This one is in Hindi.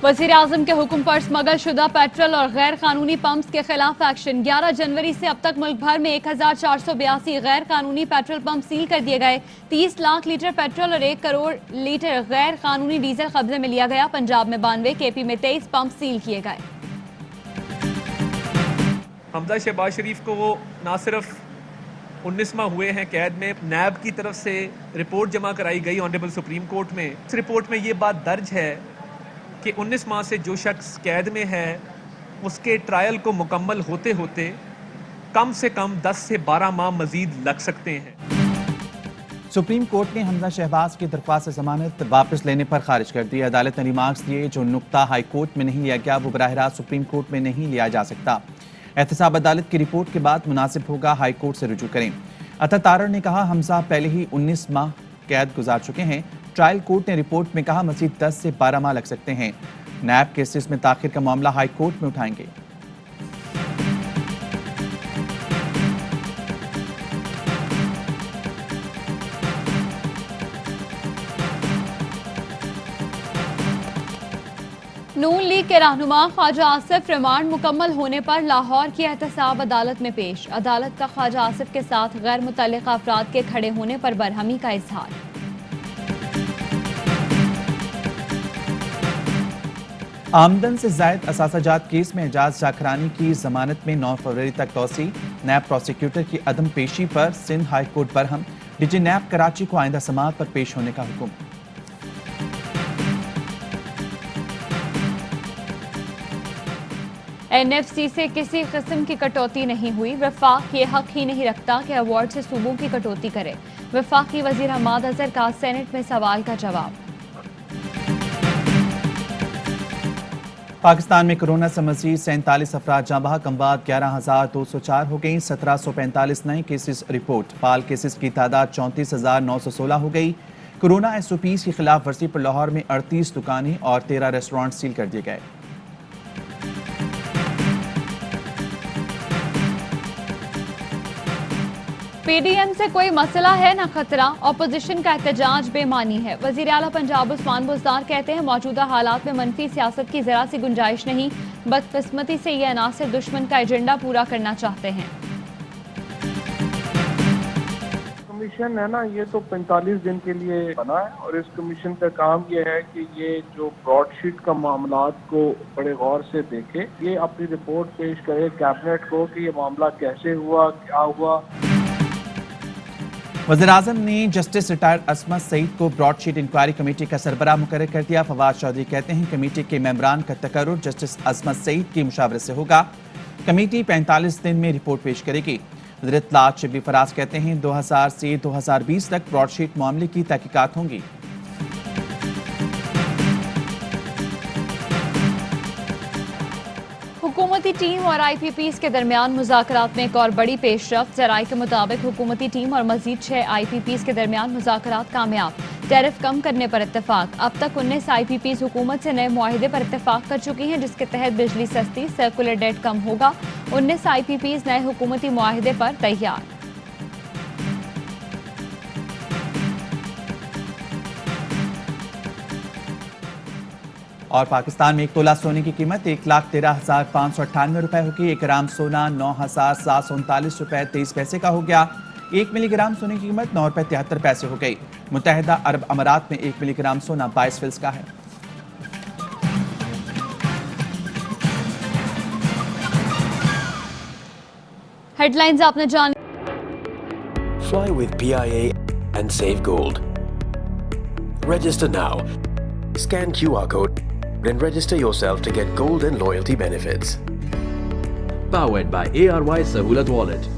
वज़ीर आज़म के हुक्म पर स्मगल शुदा पेट्रोल और गैर कानूनी पंप्स के खिलाफ एक्शन। 11 जनवरी से अब तक मुल्क भर में 1482 गैर कानूनी पेट्रोल पंप सील कर दिए गए। 30 लाख लीटर पेट्रोल और 1 करोड़ लीटर गैर कानूनी डीजल कब्जे में लिया गया। पंजाब में 92, केपी में 23 पंप सील किए गए। हमजा शहबाज शरीफ को वो ना सिर्फ 19 माह हुए हैं कैद में, नैब की तरफ से रिपोर्ट जमा कराई गई ऑनरेबल सुप्रीम कोर्ट में। इस रिपोर्ट में ये बात दर्ज है कि 19 माह से जो शख्स कैद में है उसके ट्रायल को मुकम्मल होते होते कम से कम 10 से 12 माह मजीद लग सकते हैं। सुप्रीम कोर्ट ने हमजा शहबाज की दरख्वास्त जमानत वापस लेने पर खारिज कर दी। अदालत ने रिमार्क्स दिए, जो नुक्ता हाई कोर्ट में नहीं लिया गया वो बराह रास्त सुप्रीम कोर्ट में नहीं लिया जा सकता। एहतसाब अदालत की रिपोर्ट के बाद मुनासिब होगा हाई कोर्ट से रुजू करें। अता तारड़ ने कहा, हमजा पहले ही 19 माह कैद गुजार चुके हैं। ट्रायल कोर्ट ने रिपोर्ट में कहा मजीद 10 से 12 माह लग सकते हैं। नैब केसेस में ताखिर का मामला हाई कोर्ट में उठाएंगे। नून लीग के रहनुमा ख्वाजा आसिफ रिमांड मुकम्मल होने पर लाहौर की एहतसाब अदालत में पेश। अदालत का ख्वाजा आसिफ के साथ गैर मुतल्लिका अफराद के खड़े होने पर बरहमी का इजहार। आमदन से जायद असासाजात केस में एजाज जाखरानी की जमानत में 9 फरवरी तक तोसी। नैब प्रोसिक्यूटर की अदम पेशी पर Sindh high court Barham. DG नैब कराची को आइंदा समाअत पर पेश होने का हुक्म। NFC से किसी किस्म की कटौती नहीं हुई। वफाक ये हक ही नहीं रखता कि अवार्ड से सूबों की कटौती करे। वफाकी वजीर हमाद अजहर का सेनेट में सवाल का जवाब। पाकिस्तान में कोरोना से मजीद 47 अफराद जाँ बहक। अमवात 11,204 हो गई। 1745 नए केसेस रिपोर्ट। फाल केसेस की तादाद 34,916 हो गई। कोरोना SOPs की खिलाफ वर्जी पर लाहौर में 38 दुकानें और 13 रेस्टोरेंट सील कर दिए गए। PDM से कोई मसला है ना खतरा, अपोजिशन का एहतजाज बेमानी है। वजीर आला पंजाब उस्मान बुज़दार कहते हैं मौजूदा हालात में मनफी सियासत की जरा सी गुंजाइश नहीं। बदकिस्मती से ये अनासर दुश्मन का एजेंडा पूरा करना चाहते हैं। कमीशन है ना, ये तो 45 दिन के लिए बना है और इस कमीशन का काम ये है कि ये जो ब्रॉडशीट का मामलात को बड़े गौर से देखे, ये अपनी रिपोर्ट पेश करे कैबिनेट को कि ये मामला कैसे हुआ, क्या हुआ। वज़ीर आज़म ने जस्टिस रिटायर्ड असमत सईद को ब्रॉडशीट इंक्वायरी कमेटी का सरबराह मुकर्रर कर दिया। फवाद चौधरी कहते हैं कमेटी के मेंबरान का तकर्रुर जस्टिस असमत सईद की मुशावरत से होगा। कमेटी 45 दिन में रिपोर्ट पेश करेगी। वज़ीर इत्तलात शिबली फराज कहते हैं 2000 से 2020 तक ब्रॉडशीट मामले की तहकीकात होंगी। हुकूमती टीम और IPPs के दरमियान मुज़ाकरात में एक और बड़ी पेशरफ्त। ज़राए के मुताबिक हुकूमती टीम और मजीद 6 IPPs के दरमियान मुज़ाकरात कामयाब। टैरिफ कम करने पर इत्तेफाक। अब तक 19 IPPs हुकूमत से नए मुआहिदे पर इत्तेफाक कर चुकी हैं, जिसके तहत बिजली सस्ती, सर्कुलर डेट कम होगा। 19 IPPs नए हुकूमती मुआहिदे पर तैयार। और पाकिस्तान में 1 तोला सोने की कीमत 1,13,598 रुपए होगी। 1 ग्राम सोना 9,739 रुपए 23 पैसे का हो गया। 1 मिलीग्राम सोने की कीमत 9 रुपए 73 पैसे हो गई। मुत्तहिदा अरब अमारात में 1 मिलीग्राम सोना 22 फिल्स का है। हेडलाइंस आपने जान। Fly with PIA and save gold. Register now. Scan QR code and register yourself to get gold and loyalty benefits. Powered by ARY Sahulat Wallet.